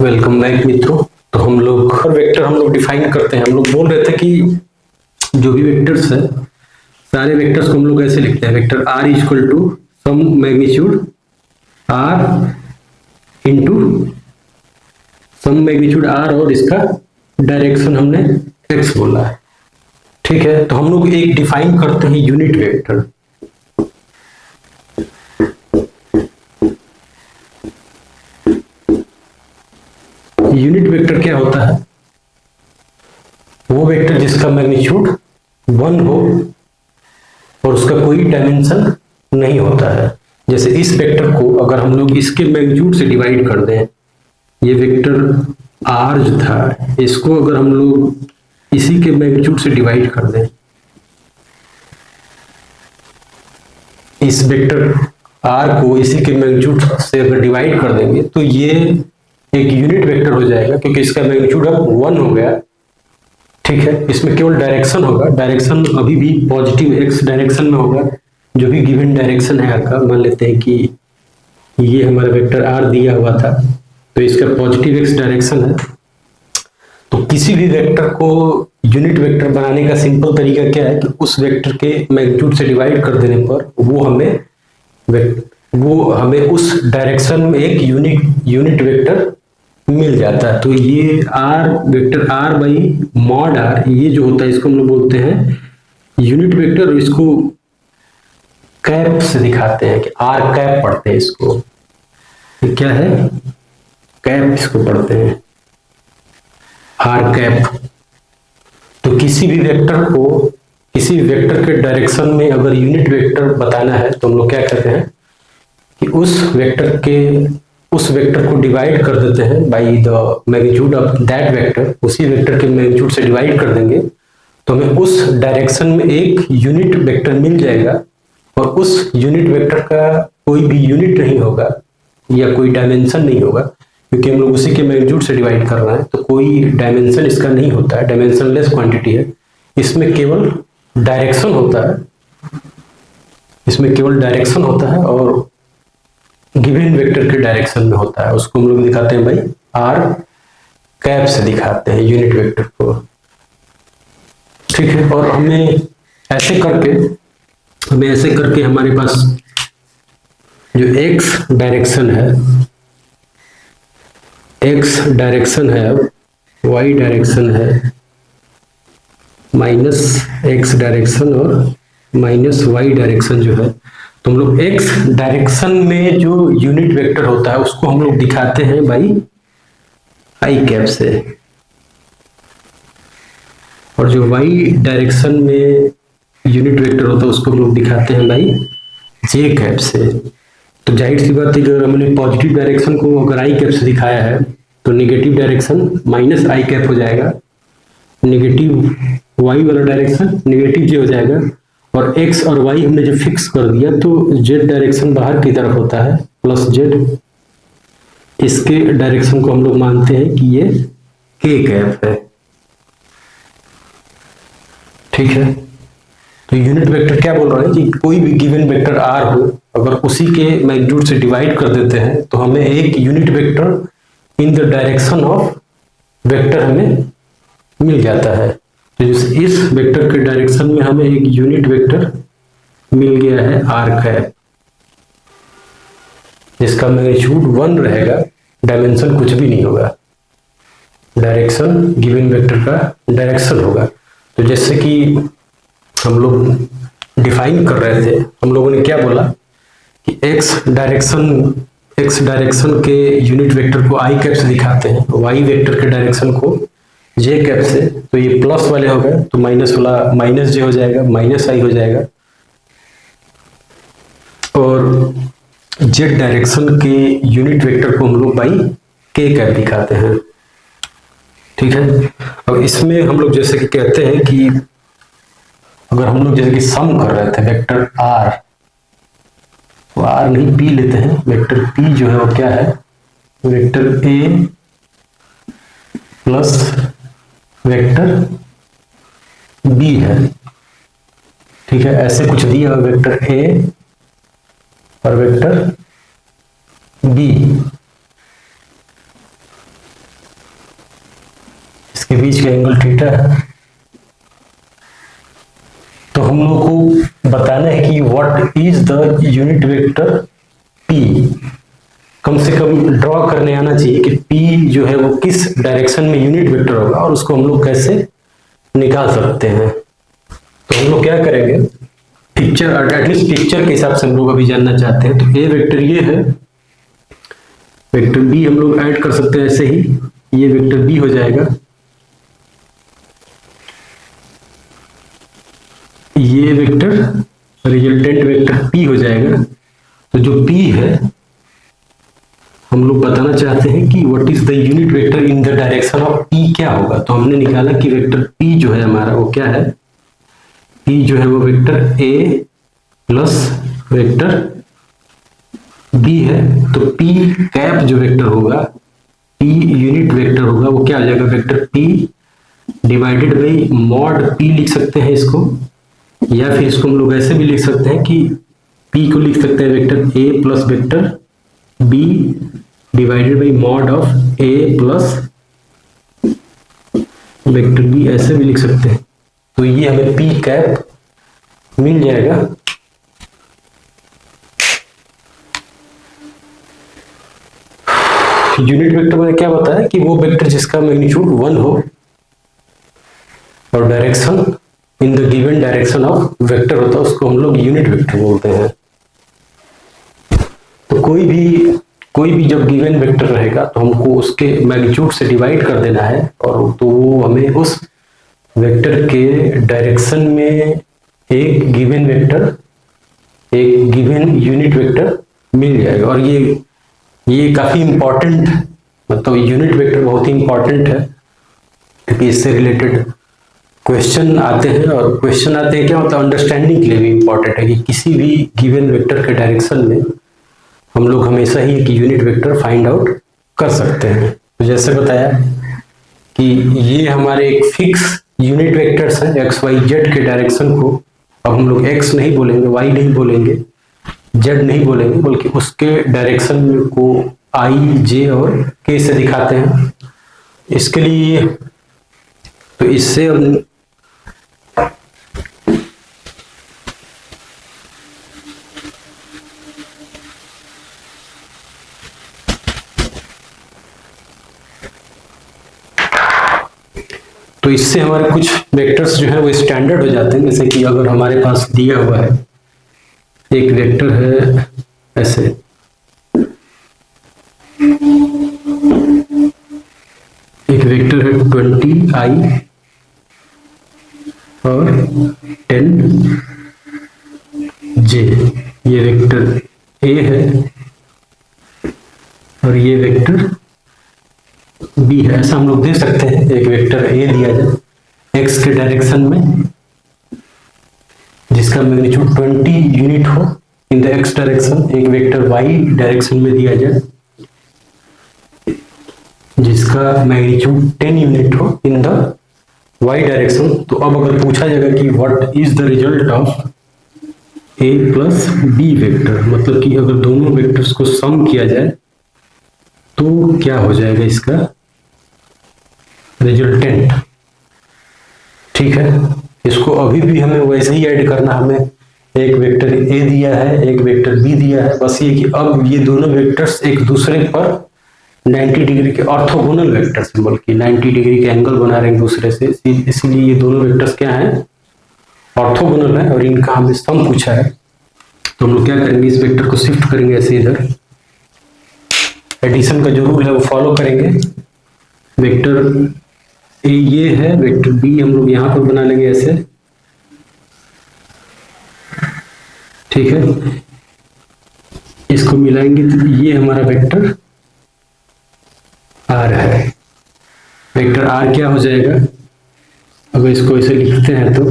Welcome back मित्रों। तो हम लोग हर वेक्टर हम लोग डिफाइन करते हैं। हम लोग बोल रहे थे कि जो भी वेक्टर्स है सारे वेक्टर्स को हम लोग ऐसे लिखते हैं, vector r equal to some magnitude r into some magnitude r और इसका डायरेक्शन हमने x बोला है। ठीक है, तो हम लोग एक डिफाइन करते हैं यूनिट वेक्टर। यूनिट वेक्टर क्या होता है? वो वेक्टर जिसका मैग्नीट्यूड 1 हो और उसका कोई डायमेंशन नहीं होता है। जैसे इस वेक्टर को अगर हम लोग इसके मैग्नीट्यूड से डिवाइड कर दें, ये वेक्टर r जो था इसको अगर हम लोग इसी के मैग्नीट्यूड से डिवाइड कर दें, इस वेक्टर r को इसी के मैग्नीट्यूड से अगर डिवाइड कर देंगे तो ये एक यूनिट वेक्टर हो जाएगा, क्योंकि इसका मैग्नीट्यूड अब 1 हो गया। ठीक है, इसमें केवल डायरेक्शन होगा, डायरेक्शन अभी भी पॉजिटिव x डायरेक्शन में होगा। जो भी गिवन डायरेक्शन है आपका, मान लेते हैं कि ये हमारा वेक्टर r दिया हुआ था तो इसका पॉजिटिव x डायरेक्शन है। तो किसी भी वेक्टर को यूनिट वेक्टर बनाने का सिंपल तरीका क्या है कि उस वेक्टर के मैग्नीट्यूड से डिवाइड कर देने पर वो हमें उस डायरेक्शन में एक यूनिट वेक्टर मिल जाता है। तो ये vector r by mod r, ये जो होता है इसको हम लोग बोलते हैं यूनिट वेक्टर। और इसको कैप से दिखाते हैं कि r कैप पढ़ते हैं इसको। ये क्या है? कैप इसको पढ़ते हैं, r कैप। तो किसी भी वेक्टर को किसी वेक्टर के डायरेक्शन में अगर यूनिट वेक्टर बताना है तो हम लोग क्या करते हैं कि उस वेक्टर को डिवाइड कर देते हैं by the magnitude of that vector. उसी वेक्टर के मैग्नीट्यूड से डिवाइड कर देंगे तो हमें उस डायरेक्शन में एक यूनिट वेक्टर मिल जाएगा। और उस यूनिट वेक्टर का कोई भी यूनिट नहीं होगा या कोई डायमेंशन नहीं होगा, क्योंकि हम लोग उसी के मैग्नीट्यूड से डिवाइड कर रहे हैं। तो कोई डायमेंशन इसका नहीं होता है, डायमेंशनलेस क्वांटिटी है। इसमें केवल डायरेक्शन होता है, इसमें केवल डायरेक्शन होता है और गिवन वेक्टर के डायरेक्शन में होता है। उसको हम लोग दिखाते हैं भाई r कैप से दिखाते हैं यूनिट वेक्टर को। ठीक है, और हमें ऐसे करके हमारे पास जो x डायरेक्शन है, अब y डायरेक्शन है, माइनस x डायरेक्शन और माइनस y डायरेक्शन जो है, तो हम लोग x डायरेक्शन में जो यूनिट वेक्टर होता है उसको हम लोग दिखाते हैं बाई i कैप से। और जो y डायरेक्शन में यूनिट वेक्टर होता है उसको हम लोग दिखाते हैं बाई j कैप से। तो जाहिर सी बात है कि अगर हमने पॉजिटिव डायरेक्शन को अगर i कैप से दिखाया है तो negative direction minus i cap हो जाएगा, नेगेटिव y वाला डायरेक्शन नेगेटिव j हो जाएगा। और x और y हमने जब फिक्स कर दिया तो z डायरेक्शन बाहर की तरफ होता है प्लस z। इसके डायरेक्शन को हम लोग मानते हैं कि ये k कैप है। ठीक है, तो यूनिट वेक्टर क्या बोल रहा है कि कोई भी गिवन वेक्टर r हो, अगर उसी के मैग्नीट्यूड से डिवाइड कर देते हैं तो हमें एक unit vector in the direction of vector हमें मिल जाता है। तो इस वेक्टर के डायरेक्शन में हमें एक यूनिट वेक्टर मिल गया है r कैप, जिसका मैग्नीट्यूड 1 रहेगा, डायमेंशन कुछ भी नहीं होगा, डायरेक्शन गिवन वेक्टर का डायरेक्शन होगा। तो जैसे कि हम लोग डिफाइन कर रहे थे, हम लोगों ने क्या बोला कि x डायरेक्शन के यूनिट वेक्टर को i कैप से दिखाते हैं, y वेक्टर के डायरेक्शन को j कैप से। तो ये प्लस वाले हो गए तो माइनस वाला माइनस j हो जाएगा, माइनस i हो जाएगा। और z डायरेक्शन के यूनिट वेक्टर को हम लोग बाई k कैप दिखाते हैं। ठीक है, अब इसमें हम लोग जैसे कि कहते हैं कि अगर हम लोग जैसे कि सम कर रहे थे वेक्टर r, तो r नहीं p लेते हैं, वेक्टर p जो है वो क्या है, vector a plus vector b है। ठीक है, ऐसे कुछ दिया हुआ वेक्टर a और वेक्टर b। इसके बीच का एंगल थीटा है। तो हम लोग को बताना है कि what is the unit vector P। कम से कम ड्रॉ करने आना चाहिए कि P जो है वो किस डायरेक्शन में यूनिट वेक्टर होगा और उसको हम लोग कैसे निकाल सकते हैं। तो हम लोग क्या करेंगे, पिक्चर, एटलीस्ट पिक्चर के हिसाब से हम लोग अभी जानना चाहते हैं। तो ए वेक्टर ये है, वेक्टर बी हम लोग ऐड कर सकते हैं ऐसे ही, ये वेक्टर बी हो जाएगा, ये वेक्टर रिजल्टेंट वेक्टर पी हो जाएगा। तो जो पी है हम लोग बताना चाहते हैं कि what is the unit vector in the direction of P क्या होगा। तो हमने निकाला कि वेक्टर पी जो है हमारा वो क्या है, पी जो है वो vector A plus vector B है। तो पी कैप जो वेक्टर होगा, पी यूनिट वेक्टर होगा, वो क्या हो जाएगा, vector P divided by mod P लिख सकते हैं इसको, या फिर इसको हम लोग ऐसे भी लिख सकते हैं कि पी को लिख सकते हैं vector A plus vector B divided by mod of A plus vector B, ऐसे भी लिख सकते हैं। तो ये हमें पी कैप मिल जाएगा। यूनिट वेक्टर मैंने क्या बताया कि वो वेक्टर जिसका मैग्नीट्यूड 1 हो और direction in the given direction of vector होता है, उसको हम लोग यूनिट वेक्टर बोलते हैं। तो कोई भी जब गिवन वेक्टर रहेगा तो हमको उसके मैग्नीट्यूड से डिवाइड कर देना है, और तो वो हमें उस वेक्टर के डायरेक्शन में एक गिवन वेक्टर, एक गिवन यूनिट वेक्टर मिल जाएगा। और ये काफी इंपॉर्टेंट, मतलब यूनिट वेक्टर बहुत ही इंपॉर्टेंट है क्योंकि इससे रिलेटेड क्वेश्चन आते हैं, और क्वेश्चन आते हैं क्या होता है, अंडरस्टैंडिंग के लिए भी इंपॉर्टेंट है कि किसी भी गिवन वेक्टर के डायरेक्शन में हम लोग हमेशा ही एक यूनिट वेक्टर फाइंड आउट कर सकते हैं। तो जैसे बताया कि ये हमारे एक फिक्स यूनिट वेक्टर्स हैं एक्स वाई जेड के डायरेक्शन को, अब हम लोग एक्स नहीं बोलेंगे, वाई नहीं बोलेंगे, जेड नहीं बोलेंगे, बल्कि उसके डायरेक्शन को आई जे और के से दिखाते हैं। इसके लिए तो इससे हमारे कुछ वेक्टर्स जो है वो स्टैंडर्ड हो जाते हैं। जैसे कि अगर हमारे पास दिया हुआ है एक वेक्टर है ऐसे, एक वेक्टर है 20i और 10j, ये वेक्टर a है और ये वेक्टर b है। ऐसा हम लोग दे सकते हैं, एक वेक्टर a दिया जाए x के डायरेक्शन में जिसका मैग्नीट्यूड 20 यूनिट हो इन द x डायरेक्शन, एक वेक्टर y डायरेक्शन में दिया जाए जिसका मैग्नीट्यूड 10 यूनिट हो इन द y डायरेक्शन। तो अब अगर पूछा जाएगा कि what is the result of a plus b vector, मतलब कि अगर दोनों वेक्टर्स को सम किया जाए तो क्या हो जाएगा इसका रिजल्टेंट। ठीक है, इसको अभी भी हमें वैसे ही ऐड करना, हमें एक वेक्टर a दिया है, एक वेक्टर b दिया है, बस ये कि अब ये दोनों वेक्टर्स एक दूसरे पर 90 डिग्री के ऑर्थोगोनल वेक्टर्स हैं, बल्कि 90 डिग्री के एंगल बना रहे हैं दूसरे से, इसलिए ये दोनों वेक्टर्स क्या हैं, ऑर्थोगोनल है और इनका हमें सम पूछा है। तो हम लोग क्या करेंगे, इस वेक्टर को शिफ्ट करेंगे ऐसे इधर, एडिशन का जो रूल है वो फॉलो करेंगे। वेक्टर ए ये है, वेक्टर बी हम लोग यहां पर बना लेंगे ऐसे, ठीक है, इसको मिलाएंगे तो ये हमारा वेक्टर आर है। वेक्टर आर क्या हो जाएगा, अगर इसको ऐसे लिखते हैं तो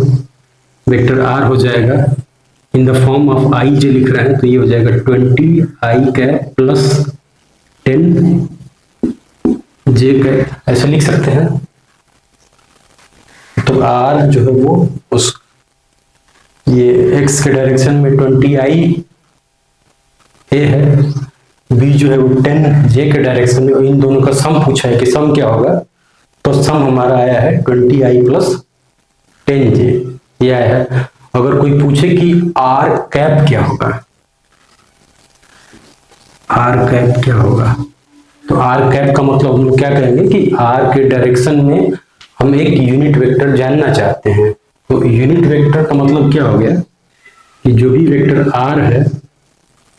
वेक्टर आर हो जाएगा इन द फॉर्म ऑफ आई जे लिख रहे हैं तो ये हो जाएगा 20 आई कैप प्लस 10 जे कैप, ऐसा लिख सकते हैं। तो आर जो है वो उस ये एक्स के डायरेक्शन में 20 आई ए है, बी जो है वो 10 जे के डायरेक्शन में, इन दोनों का सम पूछा है कि सम क्या होगा, तो सम हमारा आया है 20i प्लस 10j, ये आया है। अगर कोई पूछे कि आर कैप क्या होगा, आर कैप क्या होगा, तो आर कैप का मतलब हम लोग क्या कहेंगे कि आर के डायरेक्शन में हम एक यूनिट वेक्टर जानना चाहते हैं। तो यूनिट वेक्टर का मतलब क्या हो गया कि जो भी वेक्टर आर है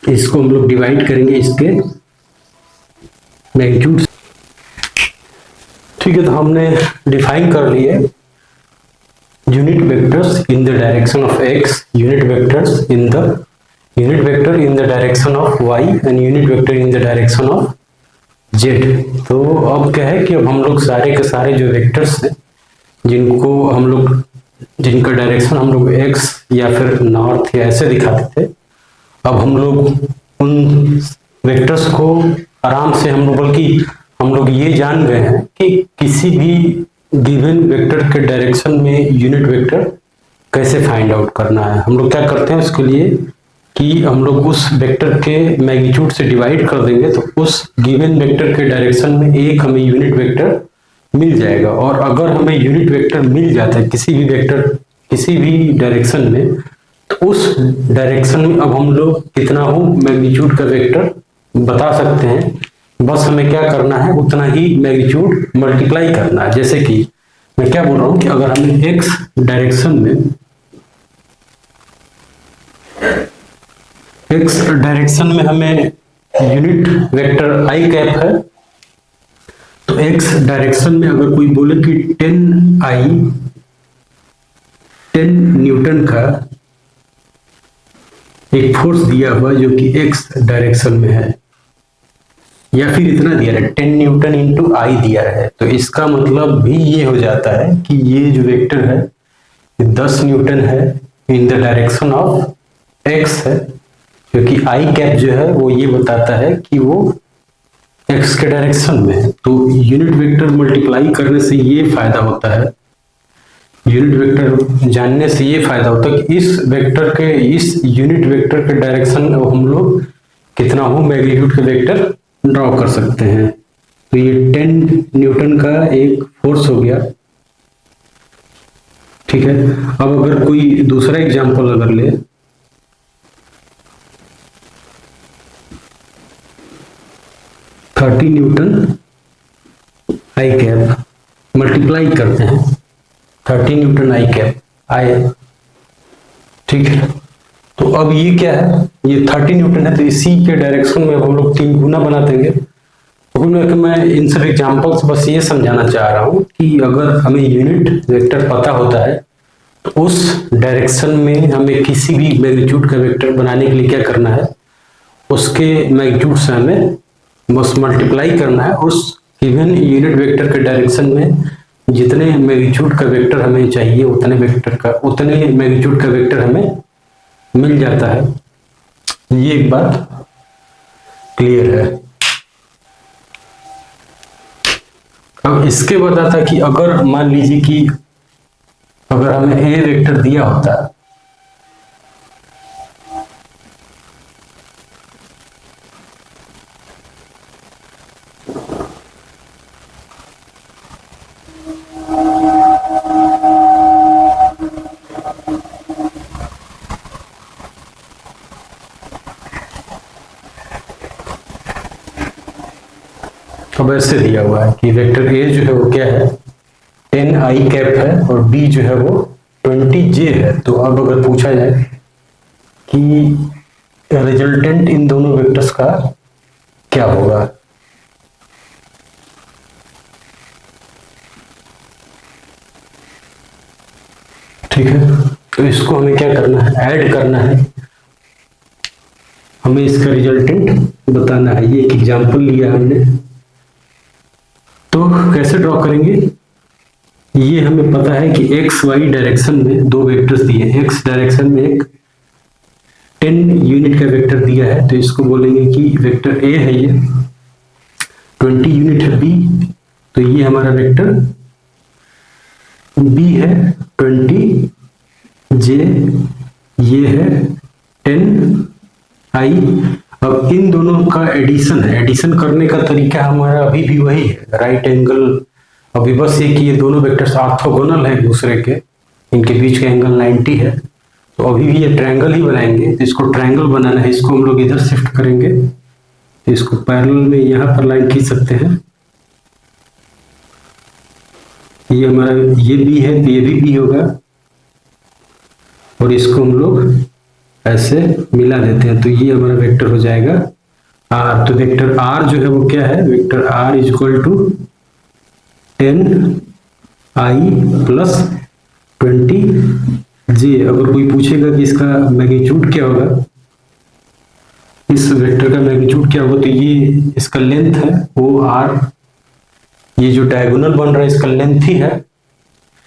इसको हम लोग डिवाइड करेंगे इसके मैग्नीट्यूड। ठीक है, तो हमने डिफाइन कर लिए unit vectors in the direction of X, unit vector in the direction of Y and unit vector in the direction of Z. तो अब क्या है कि अब हम लोग सारे के सारे जो वेक्टर्स हैं जिनका डायरेक्शन हम लोग एक्स या फिर नॉर्थ या ऐसे दिखाते थे, अब हम लोग उन वेक्टर्स को आराम से बल्कि हम लोग ये जान गए हैं कि किसी भी गिवन वेक्टर के डायरेक्शन में यूनिट वेक्टर कैसे फाइंड आउट करना है। हम लोग क्या करते हैं उसके लिए कि हम लोग उस वेक्टर के मैग्नीट्यूड से डिवाइड कर देंगे, तो उस गिवन वेक्टर के डायरेक्शन में एक हमें यूनिट वेक्टर मिल जाएगा। और अगर हमें यूनिट वेक्टर मिल जाता है किसी भी डायरेक्शन में, तो उस डायरेक्शन में अब हम लोग कितना हो मैग्नीट्यूड का वेक्टर बता सकते हैं। बस हमें क्या करना है, उतना ही मैग्नीट्यूड मल्टीप्लाई करना है। जैसे कि मैं क्या बोल रहा हूं कि अगर हमें एक्स डायरेक्शन में हमें यूनिट वेक्टर आई कैप है, तो एक्स डायरेक्शन में अगर कोई बोले कि 10 न्यूटन का एक फोर्स दिया हुआ जो कि एक्स डायरेक्शन में है, या फिर इतना दिया है 10 न्यूटन इंटू आई दिया है, तो इसका मतलब भी ये हो जाता है कि ये जो वेक्टर है 10 न्यूटन है इन द डायरेक्शन ऑफ एक्स है, क्योंकि आई कैप जो है वो ये बताता है कि वो एक्स के डायरेक्शन में है। तो यूनिट वेक्टर मल्टीप्लाई करने से ये फायदा होता है, यूनिट वेक्टर जानने से ये फायदा होता है कि इस यूनिट वेक्टर के डायरेक्शन में हम लोग कितना हो मैग्नीट्यूड के वेक्टर ड्रॉ कर सकते हैं। तो ये 10 न्यूटन का एक फोर्स हो गया। ठीक है, अब अगर कोई दूसरा एग्जांपल अगर ले, थर्टी न्यूटन आई कैप मल्टीप्लाई करते हैं 30 न्यूटन आई कैप आए। ठीक है, तो अब ये क्या है, ये 30 न्यूटन है, तो इसी के डायरेक्शन में हम लोग 3 गुना बना देंगे। तो मैं इन सब एग्जांपल्स बस ये समझाना चाह रहा हूँ कि अगर हमें यूनिट वेक्टर पता होता है तो उस डायरेक्शन में हमें किसी भी मैग्नीट्यूड का वेक्टर बनाने के लिए क्या करना है, उसके मैग्नीट्यूड से हमें बस मल्टीप्लाई करना है। उस गिवन यूनिट वेक्टर के डायरेक्शन में जितने मैग्नीट्यूड का वेक्टर हमें चाहिए उतने मैग्नीट्यूड का वेक्टर हमें मिल जाता है। ये एक बात क्लियर है। अब इसके बाद आता कि अगर मान लीजिए कि अगर हमें ए वेक्टर दिया होता है, अब ऐसे दिया हुआ है कि वेक्टर ए जो है वो क्या है 10 आई कैप है और बी जो है वो 20 जे है। तो अब अगर पूछा जाए कि रिजल्टेंट इन दोनों वेक्टर्स का क्या होगा, ठीक है, तो इसको हमें क्या करना है, ऐड करना है, हमें इसका रिजल्टेंट बताना है। ये एक एग्जांपल लिया हमने, तो कैसे ड्रॉ करेंगे, ये हमें पता है कि एक्स वाई डायरेक्शन में दो वेक्टर्स दिए, एक्स डायरेक्शन में एक 10 यूनिट का वेक्टर दिया है, तो इसको बोलेंगे कि वेक्टर ए है, ये 20 यूनिट है बी, तो ये हमारा वेक्टर बी है 20 जे, ये है 10 आई। अब इन दोनों का एडिशन है, एडिशन करने का तरीका हमारा अभी भी वही है, राइट एंगल अभी बस ये कि ये दोनों वेक्टर्स ऑर्थोगोनल हैं एक दूसरे के, इनके बीच का एंगल 90 है, तो अभी भी ये ट्रायंगल ही बनाएंगे। तो इसको ट्रायंगल बनाना है, इसको हम लोग इधर शिफ्ट करेंगे, तो इसको पैरेलल में यहाँ पर लाइन खींच सकते हैं। ये हमारा ये बी है तो ये भी बी होगा, और इसको हम लोग ऐसे मिला देते हैं, तो ये हमारा वेक्टर हो जाएगा आर। तो वेक्टर आर जो है वो क्या है, vector R is equal to 10i plus 20j। अगर कोई पूछेगा कि इसका मैग्नीट्यूड क्या होगा, इस वेक्टर का मैग्नीट्यूड क्या होगा, तो ये इसका लेंथ है वो आर, ये जो डायगोनल बन रहा है इसका लेंथ ही है,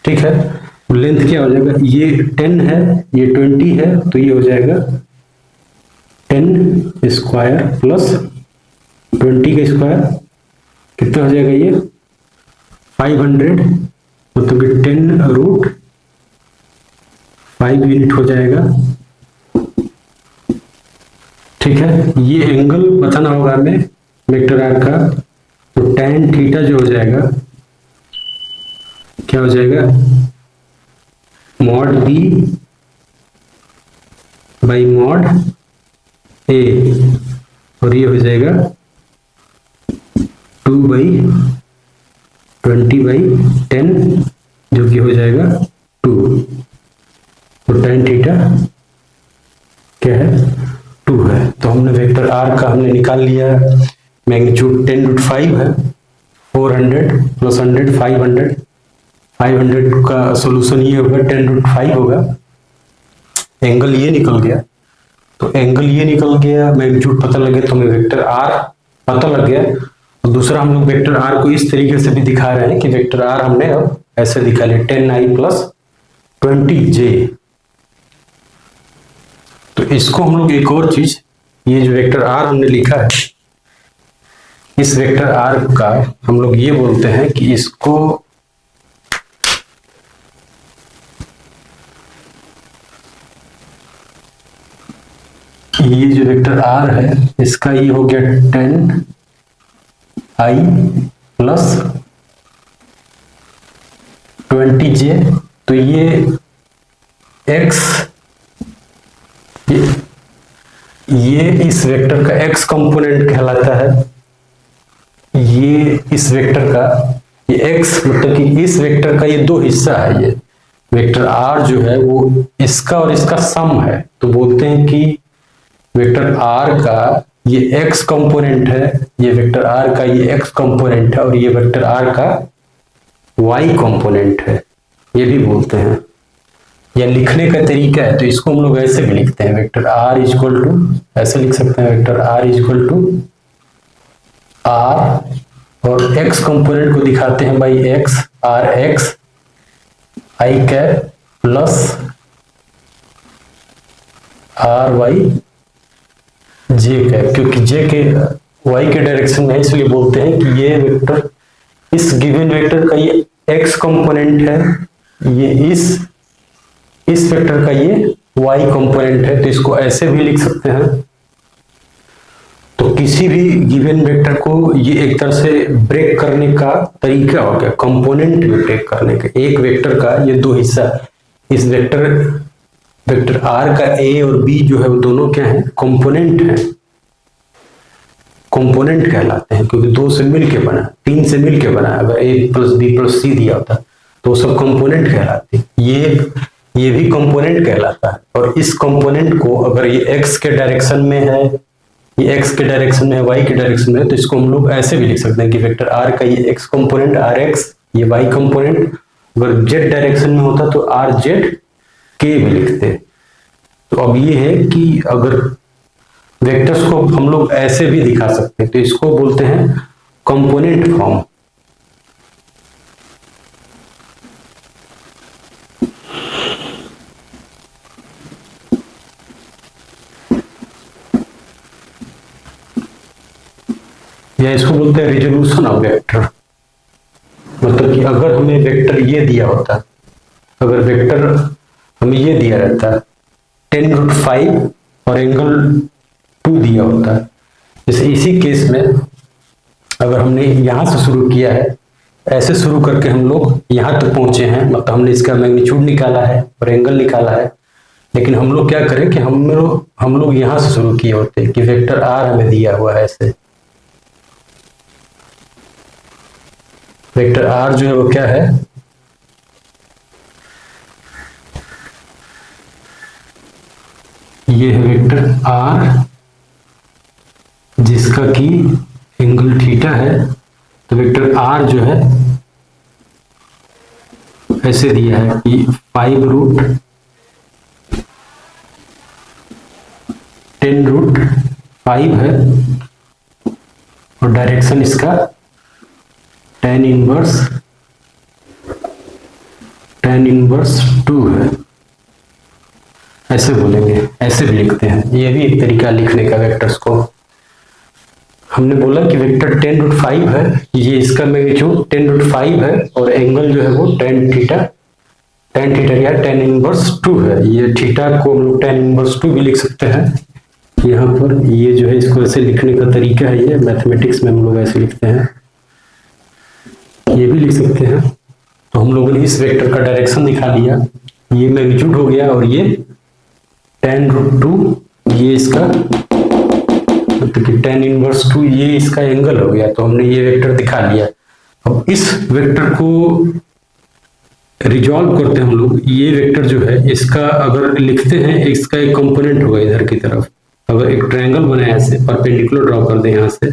ठीक है। लेंथ क्या हो जाएगा, ये 10 है ये 20 है, तो ये हो जाएगा 10 स्क्वायर प्लस 20 का स्क्वायर, कितना हो जाएगा ये 500, मतलब कि 10√5 यूनिट हो जाएगा, ठीक है। ये एंगल बताना होगा हमें वेक्टर आर का, तो tan थीटा जो हो जाएगा क्या हो जाएगा, मॉड बी बाई मॉड ए, और ये हो जाएगा 2/20/10, जो कि हो जाएगा 2, तो tan थीटा क्या है 2 है। तो हमने वेक्टर आर का हमने निकाल लिया, मैग्नीट्यूड 10√5 है, 400 प्लस 100 500, 500 का सॉल्यूशन ये होगा 10√5 होगा। एंगल ये निकल गया, तो एंगल ये निकल गया, मैग्नीट्यूड पता लग गया, तो हमें वेक्टर आर पता लग गया। और दूसरा हम लोग वेक्टर आर को इस तरीके से भी दिखा रहे हैं कि वेक्टर आर हमने अब ऐसे दिखा लिया 10i प्लस 20j। तो इसको हम लोग एक और चीज, ये जो वेक्टर आर हमने लिखा है, इस वेक्टर आर का हम लोग ये बोलते हैं कि इसको ये जो वेक्टर आर है इसका ये हो गया 10i प्लस 20j। तो ये x, ये इस वेक्टर का x कंपोनेंट कहलाता है, ये इस वेक्टर का ये x, मतलब कि इस वेक्टर का ये दो हिस्सा है, ये वेक्टर r जो है वो इसका और इसका सम है। तो बोलते हैं कि वेक्टर r का ये x कंपोनेंट है, ये वेक्टर r का ये x कंपोनेंट है, और ये वेक्टर r का y कंपोनेंट है, ये भी बोलते हैं। या लिखने का तरीका है, तो इसको हम लोग ऐसे भी लिखते हैं, वेक्टर r इक्वल टू, ऐसे लिख सकते हैं, vector r equal to r, और x कंपोनेंट को दिखाते हैं by x, r x i cap plus r y j cap, क्योंकि j के y के डायरेक्शन में, इसलिए बोलते हैं कि ये वेक्टर, इस गिवन वेक्टर का ये x कंपोनेंट है, ये इस वेक्टर का ये y कंपोनेंट है, तो इसको ऐसे भी लिख सकते हैं। तो किसी भी गिवन वेक्टर को ये एक तरह से ब्रेक करने का तरीका हो गया, कंपोनेंट में ब्रेक करने का। एक वेक्टर का ये दो हिस्सा, इस वेक्टर r का a और b जो है वो दोनों क्या है, कंपोनेंट है, कंपोनेंट कहलाते हैं, क्योंकि दो से मिलके बना, तीन से मिलके बना। अगर a plus b plus c दिया होता तो सब कंपोनेंट कहलाते। ये भी कंपोनेंट कहलाता है। और इस कंपोनेंट को अगर ये x के डायरेक्शन में है, ये x के डायरेक्शन में है, y के डायरेक्शन में है, तो इसको हम लोग ऐसे भी लिख सकते हैं कि वेक्टर r का ये x कंपोनेंट rx, ये y कंपोनेंट, अगर z डायरेक्शन में होता तो rz के भी लिखते। तो अब ये है कि अगर वेक्टर्स को हम लोग ऐसे भी दिखा सकते हैं, तो इसको बोलते हैं कंपोनेंट फॉर्म। या इसको बोलते हैं रिजोल्यूशन ऑफ वेक्टर। मतलब कि अगर हमें वेक्टर ये दिया होता, अगर वेक्टर हमें ये दिया रहता 10√5 और एंगल 2 दिया होता, जैसे इसी केस में अगर हमने यहां से शुरू किया है, ऐसे शुरू करके हम लोग यहाँ तक पहुंचे हैं, मतलब हमने इसका मैग्नीट्यूड निकाला है और एंगल निकाला है। लेकिन हम लोग क्या करें कि हम लोग यहाँ से शुरू किए होते हैं कि वेक्टर आर हमें दिया हुआ है ऐसे। वेक्टर आर जो है वो क्या है, ये है वेक्टर आर जिसका कि एंगल थीटा है। तो वेक्टर आर जो है ऐसे दिया है कि 5√10√5 है और डायरेक्शन इसका tan इनवर्स 2 है। ऐसे बोलेंगे, ऐसे भी लिखते हैं, ये भी एक तरीका लिखने का वेक्टर्स को। हमने बोला कि वेक्टर tan√5 है, ये इसका मैग्नीट्यूड tan√5 है और एंगल जो है वो tan थीटा क्या है, tan इनवर्स 2 है। ये थीटा को हम लोग tan इनवर्स 2 भी लिख सकते हैं यहाँ पर। ये जो है इसको ऐसे लिखने का तरीका है, ये मैथमेटिक्स में हम लोग ऐसे लिखते हैं, ये भी लिख सकते हैं। तो हम लोगों ने इस वेक्टर का डायरेक्शन दिखा दिया, ये मैग्नीट्यूड हो गया और ये tan√2, ये इसका मतलब कि tan इनवर्स 2, ये इसका एंगल हो गया। तो हमने ये वेक्टर दिखा लिया। अब इस वेक्टर को रिजॉल्व करते हैं हम लोग। ये वेक्टर जो है इसका अगर लिखते हैं, इसका एक कंपोनेंट होगा इधर की तरफ। अगर एक ट्रायंगल बनाया ऐसे, परपेंडिकुलर ड्रॉ कर दें यहां से,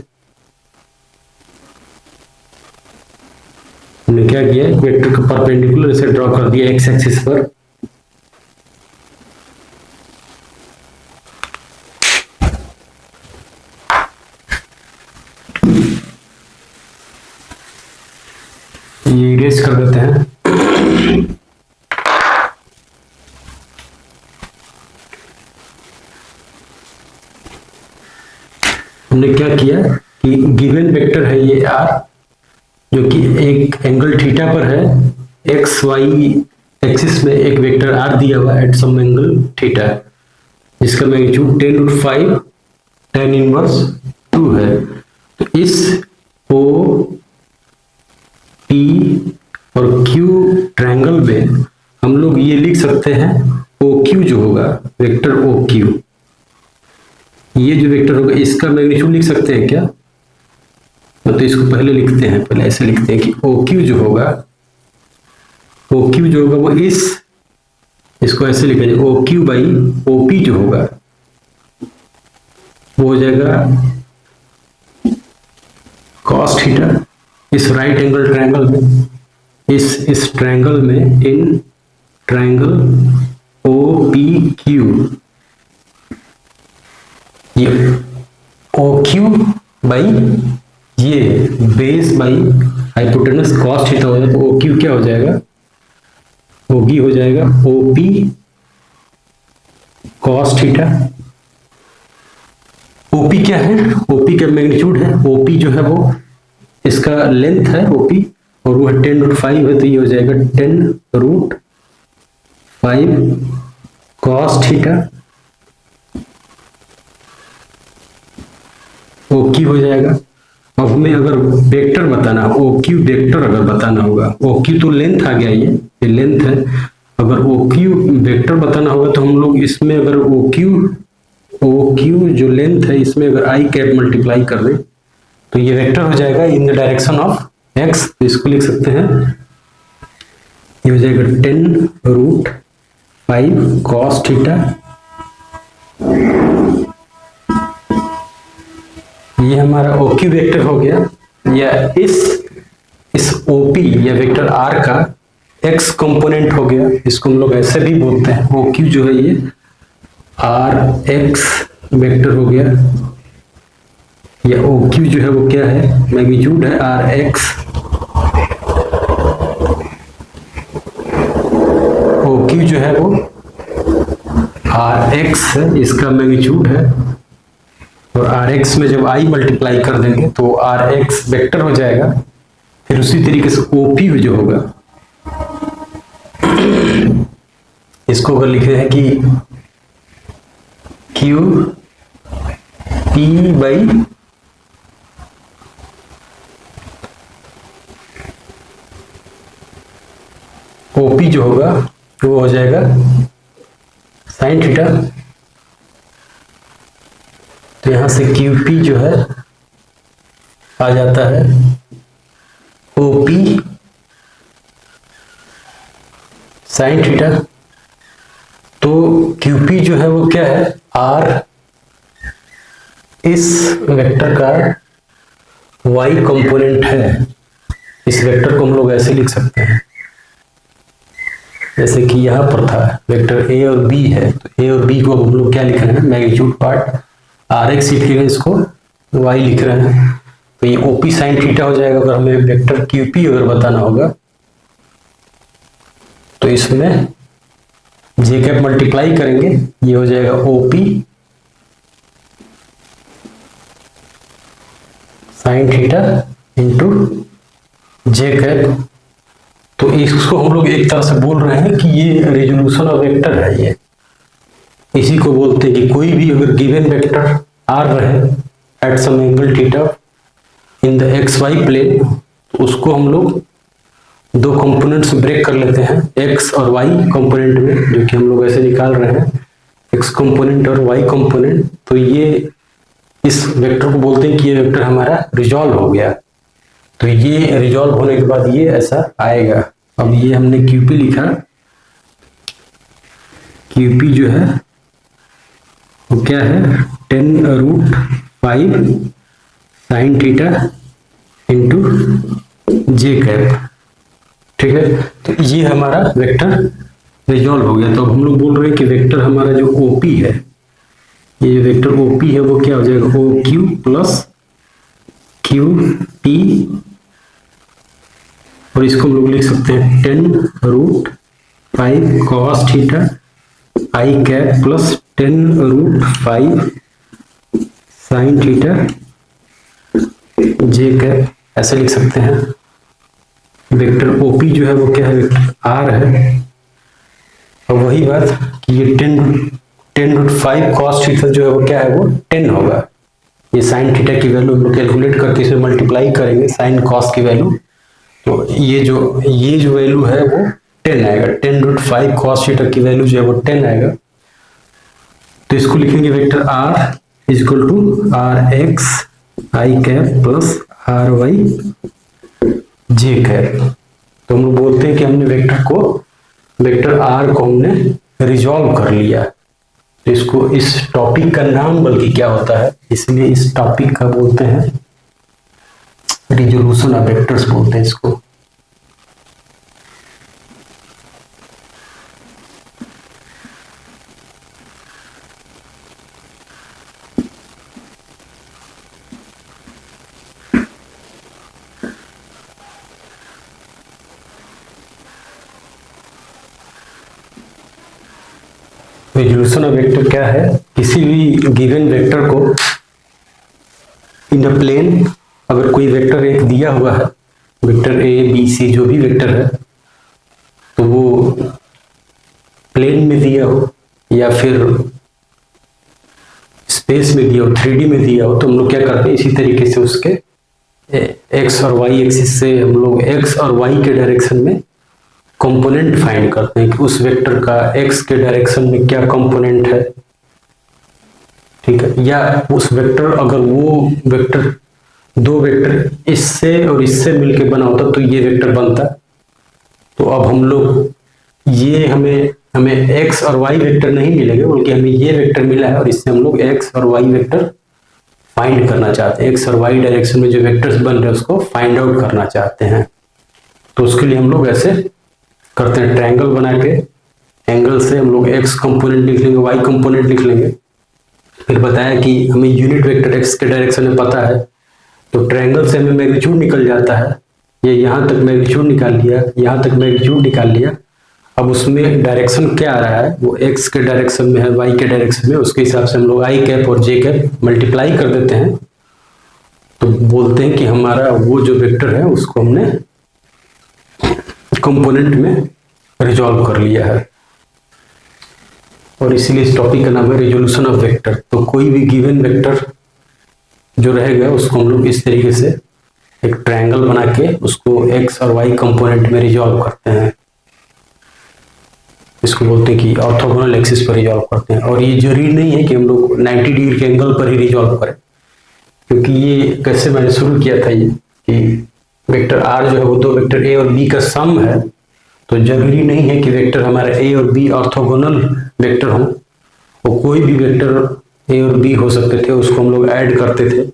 हमने क्या किया, वेक्टर का परपेंडिकुलर ऐसे ड्रॉ कर दिया एक्स एक्सिस पर। ये इरेज कर देते हैं। हमने क्या किया कि गिवन वेक्टर है ये आर, जो कि एक एंगल थीटा पर है, एक्स वाई एक्सिस में एक वेक्टर आर दिया हुआ है एट सम एंगल थीटा, जिसका मैग्नीट्यूड tan√5 tan इनवर्स 2 है। तो इस ओ पी और क्यू ट्रायंगल में हम लोग ये लिख सकते हैं, ओ क्यू जो होगा वेक्टर ओ क्यू, ये जो वेक्टर होगा इसका मैग्नीट्यूड लिख सकते हैं क्या? तो इसको पहले लिखते हैं, पहले ऐसे लिखते हैं कि ओ क्यू जो होगा, ओ क्यू जो होगा वो इसको ऐसे लिखा जाए, O Q by O P जो होगा वो हो जाएगा cos थीटा। इस राइट एंगल ट्रायंगल में, इस ट्रायंगल में, in triangle O P Q, ये ओ क्यू बाई ये base by hypotenuse cos theta हो जाए तो ओ क्यू क्या हो जाएगा, ओगी हो जाएगा O P cos theta. O P क्या है, ओपी का मैग्नीट्यूड है, ओपी जो है वो इसका लेंथ है ओपी और वो है tan√5 है, तो ये हो जाएगा tan√5 cos थीटा। ओक्यू हो जाएगा। अब हमें अगर वेक्टर बताना, ओक्यू वेक्टर अगर बताना होगा, ओक्यू तो लेंथ आ गया, ये लेंथ है। अगर ओक्यू वेक्टर बताना होगा तो हम लोग इसमें अगर ओक्यू जो लेंथ है इसमें अगर आई कैप मल्टीप्लाई कर दें तो ये वेक्टर हो जाएगा इन द डायरेक्शन ऑफ एक्स। तो इसको लिख सकते हैं, ये हो जाएगा tan√5 cos थीटा। ये हमारा OQ वेक्टर हो गया, या इस OP या वेक्टर R का x कंपोनेंट हो गया। इसको हम लोग ऐसे भी बोलते हैं, OQ जो है ये RX वेक्टर हो गया, या OQ जो है वो क्या है, मैग्नीट्यूड है RX। OQ जो है वो RX है, इसका मैग्नीट्यूड है, और RX में जब I मल्टीप्लाई कर देंगे तो RX वेक्टर हो जाएगा। फिर उसी तरीके से OP जो होगा, इसको अगर लिखे हैं कि Q P बाई ओपी जो होगा वो हो जाएगा साइन थीटा। तो यहां से क्यूपी जो है आ जाता है ओपी साइन थीटा। तो क्यूपी जो है वो क्या है, आर इस वेक्टर का वाई कंपोनेंट है। इस वेक्टर को हम लोग ऐसे लिख सकते हैं, जैसे कि यहां पर था वेक्टर ए और बी है, तो ए और बी को हम लोग क्या लिख रहे हैं, मैग्नीट्यूड पार्ट आर एक्स लिख रहे हैं, इसको वाई लिख रहे हैं। तो ये ओपी साइन थीटा हो जाएगा। अगर हमें वेक्टर क्यूपी अगर बताना होगा तो इसमें जे कैप मल्टीप्लाई करेंगे, ये हो जाएगा ओपी साइन थीटा इंटू जे कैप। तो इसको हम लोग एक तरह से बोल रहे हैं कि ये रेजोल्यूशन ऑफ वेक्टर है। ये इसी को बोलते हैं कि कोई भी अगर गिवन वेक्टर आर रहे at some angle theta in the X Y plane, तो उसको हम लोग दो कंपोनेंट्स ब्रेक कर लेते हैं, एक्स और वाई कंपोनेंट में, जो कि हम लोग ऐसे निकाल रहे हैं एक्स कंपोनेंट और वाई कंपोनेंट। तो ये इस वेक्टर को बोलते हैं कि ये वेक्टर हमारा रिजॉल्व हो गया। तो ये रिजॉल्व होने के बाद ये ऐसा आएगा। अब ये हमने क्यूपी लिखा, क्यूपी जो है वो क्या है 10√5 साइन थीटा इंटू जे कैप। ठीक है, तो ये हमारा वेक्टर रिजॉल्व हो गया। तो अब हम लोग बोल रहे हैं कि वेक्टर हमारा जो ओपी है, ये जो वेक्टर ओपी है वो क्या हो जाएगा, O Q plus Q P, और इसको हम लोग लिख सकते हैं 10√5 cos theta I cap plus 10√5 sine theta J cap, ऐसे लिख सकते हैं। वेक्टर ओपी जो है वो क्या है, वेक्टर आर है। और वही बात कि ये 10√5 cos थीटा जो है वो क्या है, वो 10 होगा। ये साइन थीटा की वैल्यू हम लोग कैलकुलेट करके इसे मल्टीप्लाई करेंगे साइन कॉस की वैल्यू, तो ये जो वैल्यू है वो 10 आएगा। 10√5 cos थीटा की वैल्यू जो है वो 10 आएगा। तो इसको लिखेंगे vector R is equal to R X I cap plus R Y J cap. तो हम लोग बोलते हैं कि हमने वेक्टर आर को हमने रिजॉल्व कर लिया। तो इसको, इस टॉपिक का नाम बल्कि क्या होता है, इसलिए इस टॉपिक का बोलते हैं रिजोल्यूशन ऑफ वेक्टर्स बोलते हैं इसको। रिजोल्यूशन ऑफ वेक्टर क्या है, किसी भी गिवन वेक्टर को इन अ प्लेन, अगर कोई वेक्टर एक दिया हुआ है, वेक्टर ए बी सी जो भी वेक्टर है, तो वो प्लेन में दिया हो या फिर स्पेस में दिया हो, 3D में दिया हो, तो हम लोग क्या करते हैं, इसी तरीके से उसके एक्स और वाई एक्सिस से हम लोग एक्स और वाई के डायरेक्शन में कंपोनेंट फाइंड करते हैं कि उस वेक्टर का एक्स के डायरेक्शन में क्या कंपोनेंट है। ठीक है, या उस वेक्टर, अगर वो वेक्टर, दो वेक्टर इससे और इससे मिलके बना होता तो ये वेक्टर बनता। तो अब हम लोग ये हमें एक्स और वाई वेक्टर नहीं मिलेंगे, बल्कि हमें ये वेक्टर मिला है और इससे हम लोग एक्स और वाई वेक्टर फाइंड करना चाहते हैं। एक्स और वाई डायरेक्शन में जो वेक्टर्स बन रहे हैं उसको फाइंड आउट करना चाहते हैं। तो उसके लिए हम लोग ऐसे करते हैं, ट्रायंगल बना के एंगल से हम लोग एक्स कंपोनेंट लिख लेंगे, वाई कंपोनेंट लिख लेंगे। फिर बताया कि हमें यूनिट वेक्टर एक्स के डायरेक्शन में पता है, तो ट्रायंगल से हमें मैग्नीट्यूड निकल जाता है। ये यहाँ तक मैग्नीट्यूड निकाल लिया, यहाँ तक मैग्नीट्यूड निकाल लिया। अब उसमें डायरेक्शन क्या आ रहा है, वो एक्स के डायरेक्शन में है, वाई के डायरेक्शन में, उसके हिसाब से हम लोग आई कैप और जे कैप मल्टीप्लाई कर देते हैं। तो बोलते हैं कि हमारा वो जो वेक्टर है उसको हमने कंपोनेंट में रिजॉल्व कर लिया है, और इसीलिए इस टॉपिक का नाम है रिजोल्यूशन ऑफ वेक्टर। तो कोई भी गिवन वेक्टर जो रहेगा उसको हम लोग इस तरीके से एक ट्रायंगल बना के उसको एक्स और वाई कंपोनेंट में रिजॉल्व करते हैं। इसको बोलते हैं कि ऑर्थोगोनल एक्सिस पर रिजॉल्व करते हैं। और ये जरूरी नहीं है कि हम लोग 90 डिग्री के एंगल पर ही रिजॉल्व करें, क्योंकि ये कैसे मैंने शुरू किया था ये कि वेक्टर आर जो है वो दो वेक्टर ए और बी का सम है, तो जरूरी नहीं है कि वेक्टर हमारे ए और बी ऑर्थोगोनल वेक्टर हों। वो कोई भी वेक्टर ए और बी हो सकते थे, उसको हम लोग ऐड करते थे।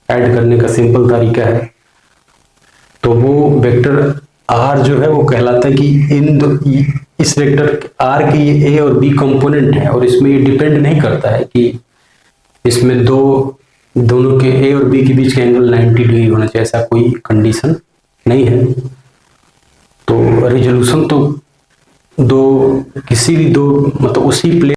ऐड करने का सिंपल तरीका है, तो वो वेक्टर आर जो है वो कहलाता है कि इस वेक्टर आर के ये ए और बी कंपोनेंट है, और इसमें ये डिपेंड नहीं करता है कि इसमें दोनों के ए और बी के बीच का एंगल 90 डिग्री होना चाहिए, ऐसा कोई कंडीशन नहीं है। तो रिजोल्यूशन तो किसी भी दो मतलब उसी प्लेन